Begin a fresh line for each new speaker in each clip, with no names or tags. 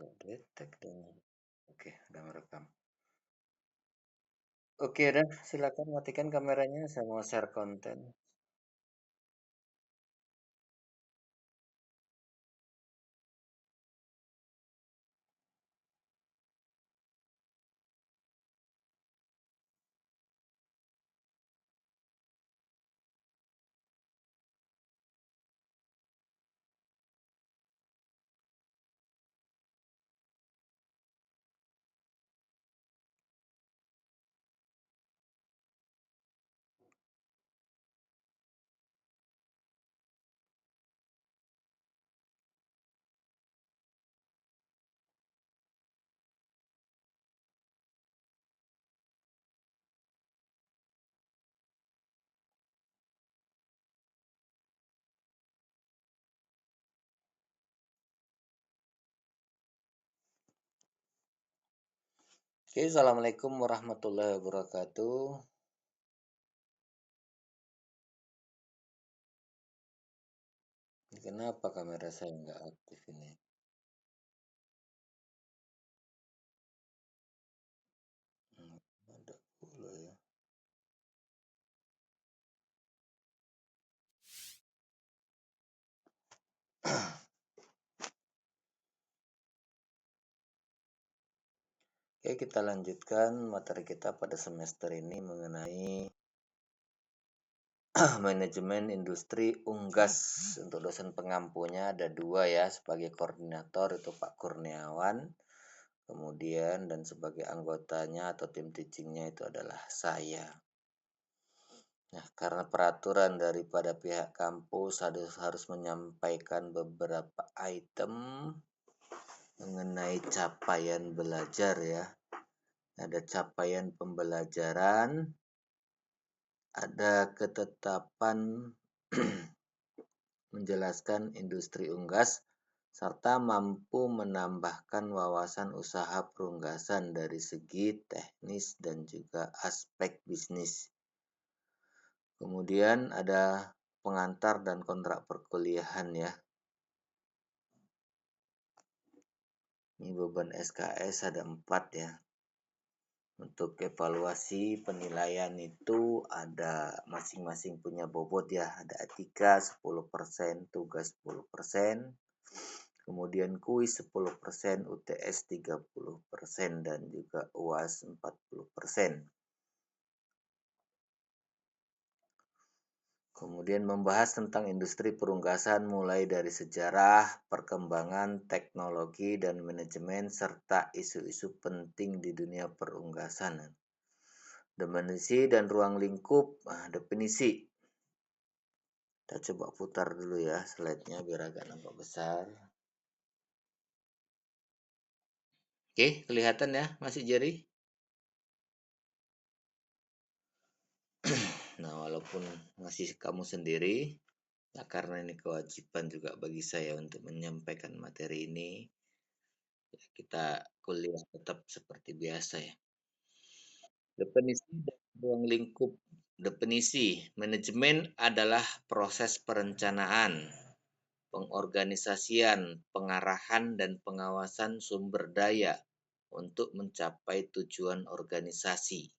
Nggak detek dong. Oke, udah merekam. Oke, udah silakan matikan kameranya. Saya mau share konten. Oke, assalamualaikum warahmatullahi wabarakatuh. Kenapa kamera saya nggak aktif ini? Hmm, ada pula ya. Oke, kita lanjutkan materi kita pada semester ini mengenai manajemen industri unggas. Untuk dosen pengampunya ada dua ya, sebagai koordinator itu Pak Kurniawan, kemudian dan sebagai anggotanya atau tim teachingnya itu adalah saya. Nah, karena peraturan daripada pihak kampus harus menyampaikan beberapa item mengenai capaian belajar ya. Ada capaian pembelajaran, ada ketetapan menjelaskan industri unggas, serta mampu menambahkan wawasan usaha perunggasan dari segi teknis dan juga aspek bisnis. Kemudian ada pengantar dan kontrak perkuliahan ya. Ini beban SKS ada 4 ya. Untuk evaluasi penilaian itu ada masing-masing punya bobot ya. Ada etika 10%, tugas 10%, kemudian kuis 10%, UTS 30%, dan juga UAS 40%. Kemudian membahas tentang industri perunggasan mulai dari sejarah, perkembangan, teknologi, dan manajemen, serta isu-isu penting di dunia perunggasan. Definisi dan ruang lingkup, definisi. Kita coba putar dulu ya slide-nya biar agak nampak besar. Oke, kelihatan ya masih Jerry? Nah, walaupun masih kamu sendiri, ya karena ini kewajiban juga bagi saya untuk menyampaikan materi ini, ya kita kuliah tetap seperti biasa ya. Definisi dan ruang lingkup. Definisi, manajemen adalah proses perencanaan, pengorganisasian, pengarahan, dan pengawasan sumber daya untuk mencapai tujuan organisasi.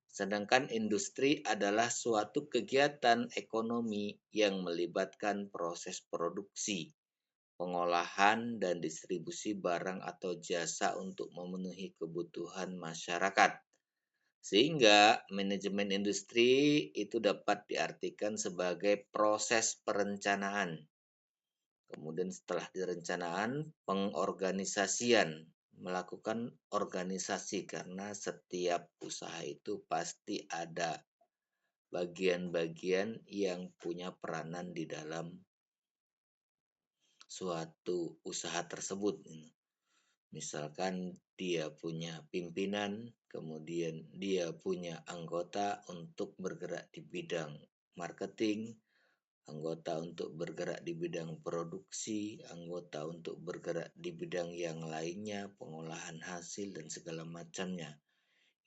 Sedangkan industri adalah suatu kegiatan ekonomi yang melibatkan proses produksi, pengolahan, dan distribusi barang atau jasa untuk memenuhi kebutuhan masyarakat. Sehingga manajemen industri itu dapat diartikan sebagai proses perencanaan. Kemudian setelah direncanaan, pengorganisasian, melakukan organisasi karena setiap usaha itu pasti ada bagian-bagian yang punya peranan di dalam suatu usaha tersebut. Misalkan dia punya pimpinan, kemudian dia punya anggota untuk bergerak di bidang marketing, anggota untuk bergerak di bidang produksi, anggota untuk bergerak di bidang yang lainnya, pengolahan hasil dan segala macamnya.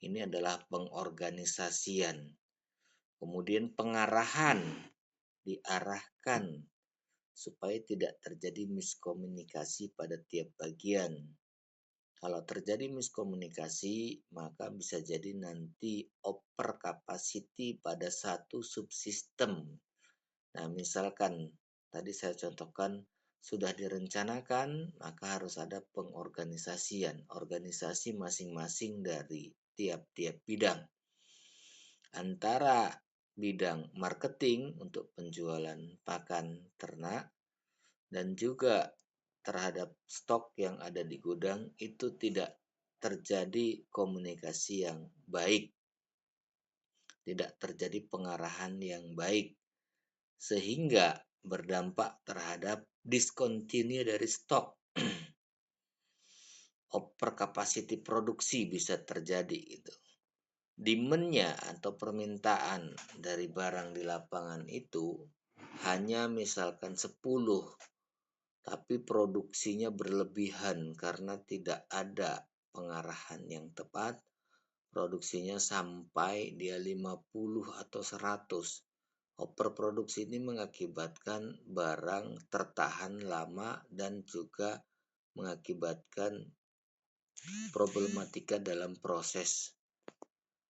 Ini adalah pengorganisasian. Kemudian pengarahan, diarahkan supaya tidak terjadi miskomunikasi pada tiap bagian. Kalau terjadi miskomunikasi, maka bisa jadi nanti over capacity pada satu subsistem. Nah, misalkan tadi saya contohkan sudah direncanakan, maka harus ada pengorganisasian, organisasi masing-masing dari tiap-tiap bidang. Antara bidang marketing untuk penjualan pakan ternak dan juga terhadap stok yang ada di gudang itu tidak terjadi komunikasi yang baik, tidak terjadi pengarahan yang baik, sehingga berdampak terhadap discontinue dari stok. Over capacity produksi bisa terjadi gitu. Demand-nya atau permintaan dari barang di lapangan itu hanya misalkan 10, tapi produksinya berlebihan karena tidak ada pengarahan yang tepat. Produksinya sampai dia 50 atau 100. Overproduksi ini mengakibatkan barang tertahan lama dan juga mengakibatkan problematika dalam proses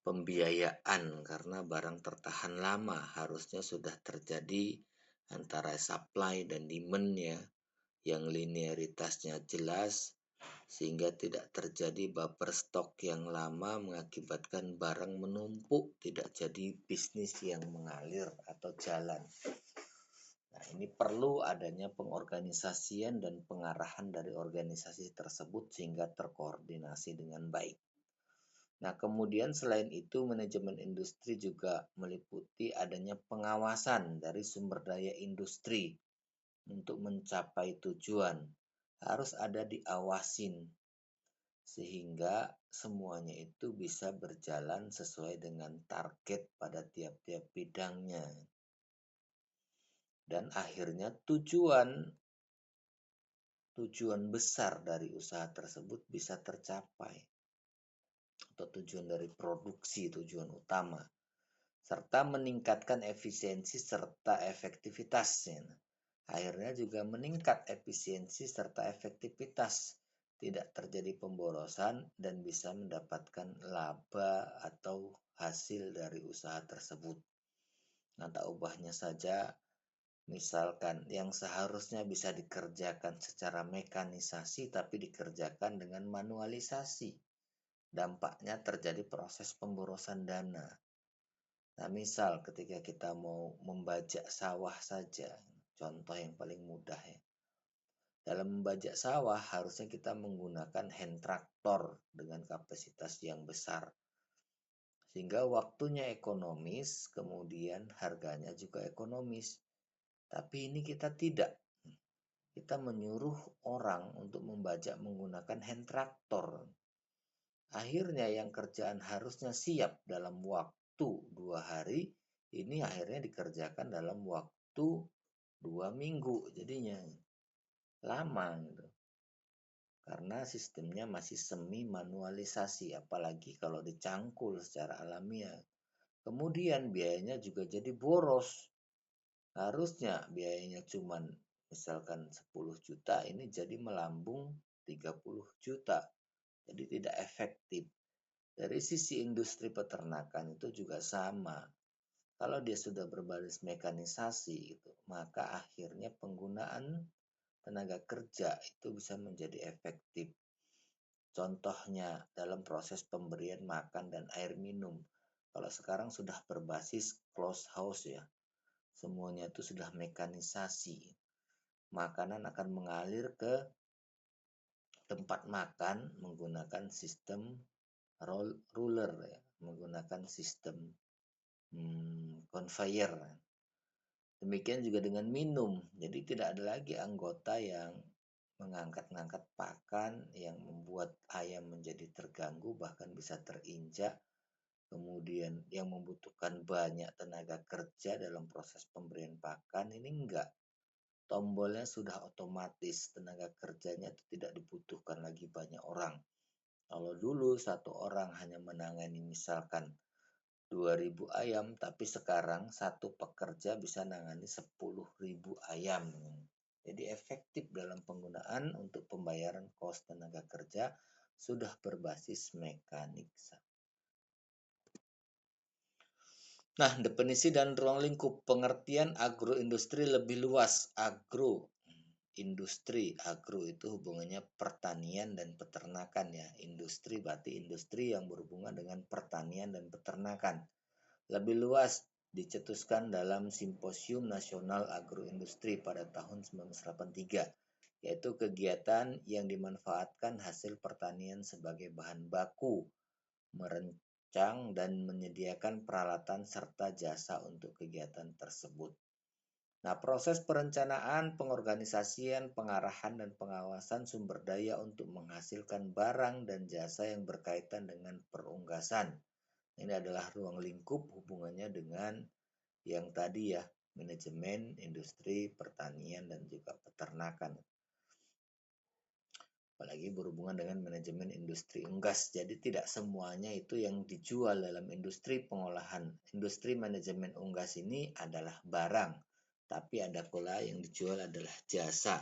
pembiayaan karena barang tertahan lama. Harusnya sudah terjadi antara supply dan demand ya, yang linearitasnya jelas sehingga tidak terjadi buffer stok yang lama mengakibatkan barang menumpuk, tidak jadi bisnis yang mengalir atau jalan. Nah, ini perlu adanya pengorganisasian dan pengarahan dari organisasi tersebut sehingga terkoordinasi dengan baik. Nah, kemudian selain itu manajemen industri juga meliputi adanya pengawasan dari sumber daya industri untuk mencapai tujuan. Harus ada diawasin sehingga semuanya itu bisa berjalan sesuai dengan target pada tiap-tiap bidangnya. Dan akhirnya tujuan besar dari usaha tersebut bisa tercapai. Atau tujuan dari produksi, tujuan utama. Serta meningkatkan efisiensi serta efektivitasnya. Akhirnya juga meningkat efisiensi serta efektivitas. Tidak terjadi pemborosan dan bisa mendapatkan laba atau hasil dari usaha tersebut. Nah, tak ubahnya saja, misalkan yang seharusnya bisa dikerjakan secara mekanisasi tapi dikerjakan dengan manualisasi. Dampaknya terjadi proses pemborosan dana. Nah, misal ketika kita mau membajak sawah saja, contoh yang paling mudah ya. Dalam membajak sawah harusnya kita menggunakan hand traktor dengan kapasitas yang besar. Sehingga waktunya ekonomis, kemudian harganya juga ekonomis. Tapi ini kita tidak. Kita menyuruh orang untuk membajak menggunakan hand traktor. Akhirnya yang kerjaan harusnya siap dalam waktu 2 hari, ini akhirnya dikerjakan dalam waktu 2 minggu jadinya. Lama gitu. Karena sistemnya masih semi manualisasi, apalagi kalau dicangkul secara alamiah. Kemudian biayanya juga jadi boros. Harusnya biayanya cuma misalkan 10 juta, ini jadi melambung 30 juta. Jadi tidak efektif. Dari sisi industri peternakan itu juga sama. Kalau dia sudah berbasis mekanisasi gitu, maka akhirnya penggunaan tenaga kerja itu bisa menjadi efektif. Contohnya dalam proses pemberian makan dan air minum. Kalau sekarang sudah berbasis closed house ya, semuanya itu sudah mekanisasi. Makanan akan mengalir ke tempat makan menggunakan sistem ruler ya, menggunakan sistem conveyor. Demikian juga dengan minum. Jadi tidak ada lagi anggota yang mengangkat-ngangkat pakan yang membuat ayam menjadi terganggu bahkan bisa terinjak. Kemudian yang membutuhkan banyak tenaga kerja dalam proses pemberian pakan ini enggak. Tombolnya sudah otomatis, tenaga kerjanya itu tidak dibutuhkan lagi banyak orang. Kalau dulu satu orang hanya menangani misalkan 2.000 ayam, tapi sekarang satu pekerja bisa nangani 10.000 ayam. Jadi efektif dalam penggunaan untuk pembayaran kos tenaga kerja sudah berbasis mekanik. Nah, definisi dan ruang lingkup pengertian agroindustri lebih luas. Agro itu hubungannya pertanian dan peternakan ya. Industri berarti industri yang berhubungan dengan pertanian dan peternakan. Lebih luas dicetuskan dalam Simposium Nasional Agroindustri pada tahun 1983, yaitu kegiatan yang dimanfaatkan hasil pertanian sebagai bahan baku, merancang dan menyediakan peralatan serta jasa untuk kegiatan tersebut. Nah, proses perencanaan, pengorganisasian, pengarahan, dan pengawasan sumber daya untuk menghasilkan barang dan jasa yang berkaitan dengan perunggasan. Ini adalah ruang lingkup hubungannya dengan yang tadi ya, manajemen, industri, pertanian, dan juga peternakan. Apalagi berhubungan dengan manajemen industri unggas. Jadi tidak semuanya itu yang dijual dalam industri pengolahan. Industri manajemen unggas ini adalah barang, tapi ada pula yang dijual adalah jasa.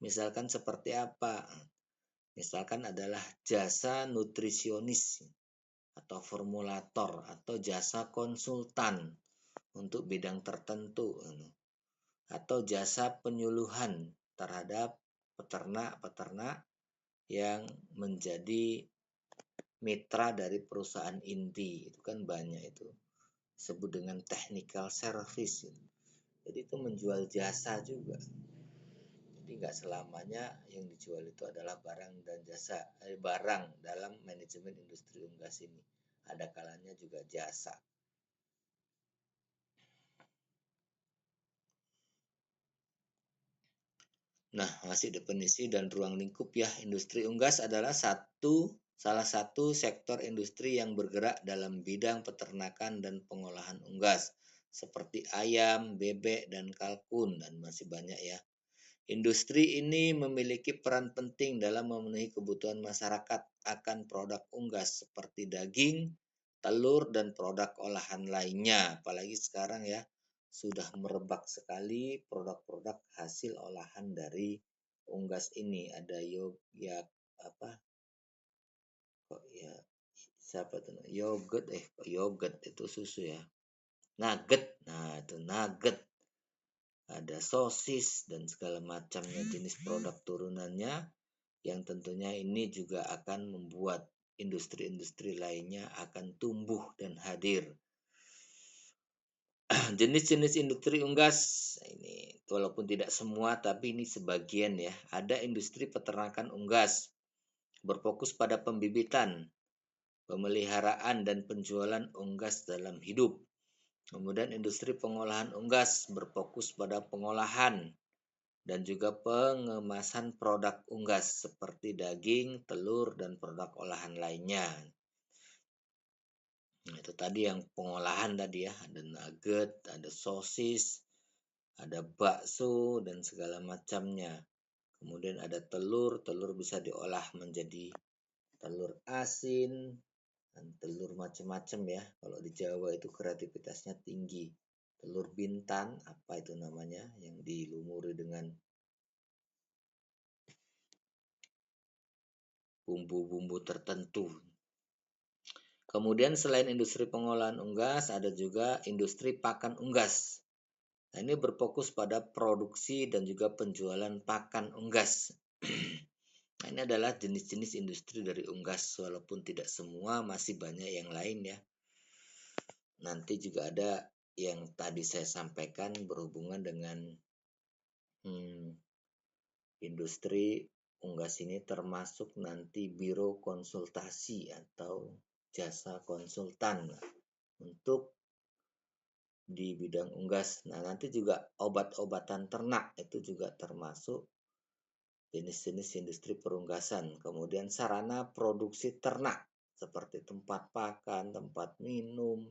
Misalkan seperti apa? Misalkan adalah jasa nutrisionis atau formulator atau jasa konsultan untuk bidang tertentu atau jasa penyuluhan terhadap peternak-peternak yang menjadi mitra dari perusahaan inti. Itu kan banyak itu disebut dengan technical service. Jadi itu menjual jasa juga. Jadi nggak selamanya yang dijual itu adalah barang dan jasa. Barang dalam manajemen industri unggas ini. Ada kalanya juga jasa. Nah, masih definisi dan ruang lingkup ya. Industri unggas adalah salah satu sektor industri yang bergerak dalam bidang peternakan dan pengolahan unggas seperti ayam, bebek, dan kalkun dan masih banyak ya. Industri ini memiliki peran penting dalam memenuhi kebutuhan masyarakat akan produk unggas seperti daging, telur, dan produk olahan lainnya. Apalagi sekarang ya, sudah merebak sekali produk-produk hasil olahan dari unggas ini. Ada apa? Kok ya siapa tuh? Yogurt itu susu ya. Nugget. Nah, itu nugget. Ada sosis dan segala macamnya jenis produk turunannya yang tentunya ini juga akan membuat industri-industri lainnya akan tumbuh dan hadir. Jenis-jenis industri unggas ini walaupun tidak semua tapi ini sebagian ya. Ada industri peternakan unggas berfokus pada pembibitan, pemeliharaan dan penjualan unggas dalam hidup. Kemudian industri pengolahan unggas berfokus pada pengolahan dan juga pengemasan produk unggas seperti daging, telur, dan produk olahan lainnya. Nah, itu tadi yang pengolahan tadi ya, ada nugget, ada sosis, ada bakso, dan segala macamnya. Kemudian ada telur, telur bisa diolah menjadi telur asin, dan telur macam-macam ya. Kalau di Jawa itu kreativitasnya tinggi. Telur bintan, apa itu namanya, yang dilumuri dengan bumbu-bumbu tertentu. Kemudian selain industri pengolahan unggas, ada juga industri pakan unggas. Nah, ini berfokus pada produksi dan juga penjualan pakan unggas. Nah, ini adalah jenis-jenis industri dari unggas, walaupun tidak semua, masih banyak yang lain ya. Nanti juga ada yang tadi saya sampaikan berhubungan dengan industri unggas ini termasuk nanti biro konsultasi atau jasa konsultan untuk di bidang unggas. Nah, nanti juga obat-obatan ternak itu juga termasuk jenis-jenis industri perunggasan. Kemudian sarana produksi ternak seperti tempat pakan, tempat minum,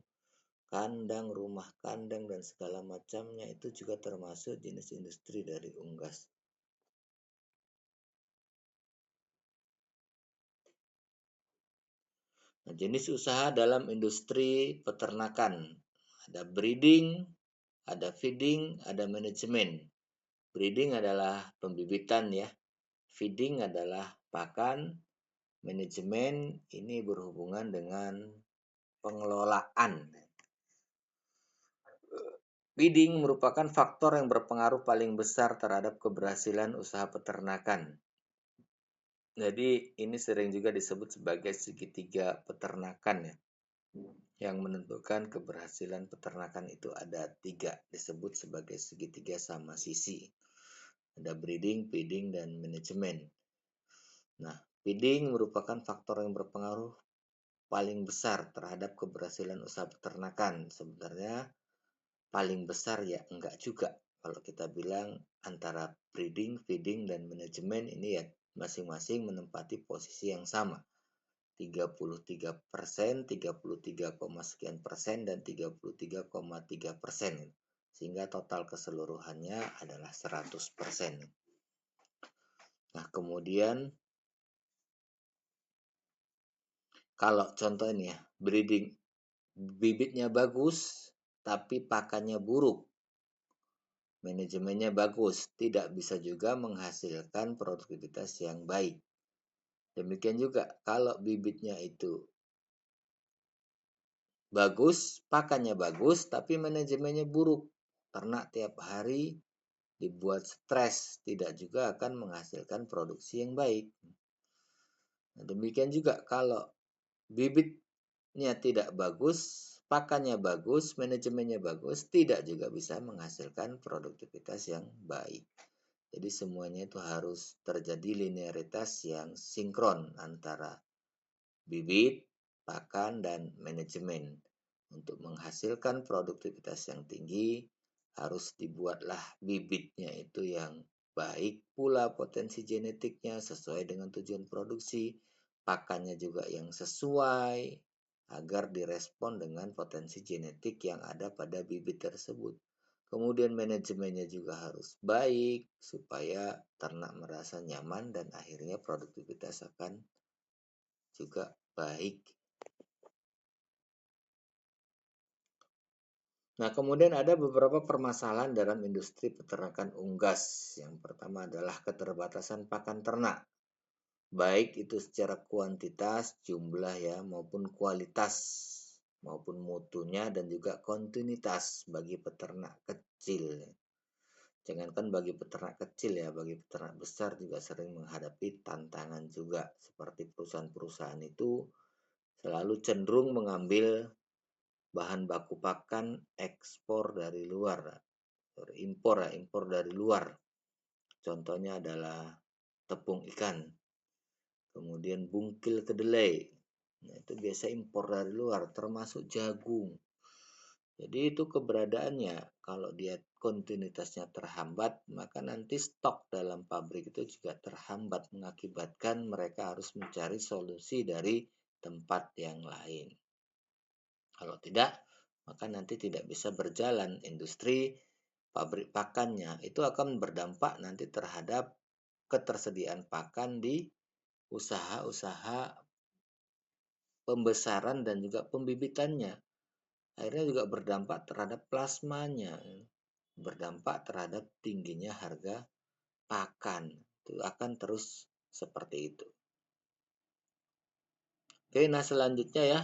kandang, rumah kandang, dan segala macamnya itu juga termasuk jenis industri dari unggas. Nah, jenis usaha dalam industri peternakan. Ada breeding, ada feeding, ada manajemen. Breeding adalah pembibitan ya. Feeding adalah pakan. Manajemen ini berhubungan dengan pengelolaan. Feeding merupakan faktor yang berpengaruh paling besar terhadap keberhasilan usaha peternakan. Jadi ini sering juga disebut sebagai segitiga peternakan ya. Yang menentukan keberhasilan peternakan itu ada 3, disebut sebagai segitiga sama sisi. Ada breeding, feeding, dan manajemen. Nah, feeding merupakan faktor yang berpengaruh paling besar terhadap keberhasilan usaha peternakan. Sebenarnya paling besar ya enggak juga. Kalau kita bilang antara breeding, feeding, dan manajemen ini ya masing-masing menempati posisi yang sama. 33%, 33, sekian persen, dan 33,3%. Sehingga total keseluruhannya adalah 100%. Nah, kemudian kalau contoh ini ya, breeding, bibitnya bagus, tapi pakannya buruk. Manajemennya bagus, tidak bisa juga menghasilkan produktivitas yang baik. Demikian juga kalau bibitnya itu bagus, pakannya bagus, tapi manajemennya buruk. Ternak tiap hari dibuat stres, tidak juga akan menghasilkan produksi yang baik. Nah, demikian juga kalau bibitnya tidak bagus, pakannya bagus, manajemennya bagus, tidak juga bisa menghasilkan produktivitas yang baik. Jadi semuanya itu harus terjadi linearitas yang sinkron antara bibit, pakan, dan manajemen. Untuk menghasilkan produktivitas yang tinggi, harus dibuatlah bibitnya itu yang baik pula potensi genetiknya sesuai dengan tujuan produksi, pakannya juga yang sesuai agar direspon dengan potensi genetik yang ada pada bibit tersebut. Kemudian manajemennya juga harus baik supaya ternak merasa nyaman dan akhirnya produktivitas akan juga baik. Nah, kemudian ada beberapa permasalahan dalam industri peternakan unggas. Yang pertama adalah keterbatasan pakan ternak. Baik itu secara kuantitas, jumlah ya, maupun kualitas, maupun mutunya, dan juga kontinuitas bagi peternak kecil. Jangankan bagi peternak kecil ya, bagi peternak besar juga sering menghadapi tantangan juga. Seperti perusahaan-perusahaan itu selalu cenderung mengambil bahan baku pakan ekspor dari luar, impor dari luar. Contohnya adalah tepung ikan, kemudian bungkil kedelai. Nah, itu biasa impor dari luar, termasuk jagung. Jadi itu keberadaannya, kalau dia kontinuitasnya terhambat, maka nanti stok dalam pabrik itu juga terhambat, mengakibatkan mereka harus mencari solusi dari tempat yang lain. Kalau tidak, maka nanti tidak bisa berjalan industri pabrik pakannya. Itu akan berdampak nanti terhadap ketersediaan pakan di usaha-usaha pembesaran dan juga pembibitannya. Akhirnya juga berdampak terhadap plasmanya, berdampak terhadap tingginya harga pakan. Itu akan terus seperti itu. Oke, nah selanjutnya ya,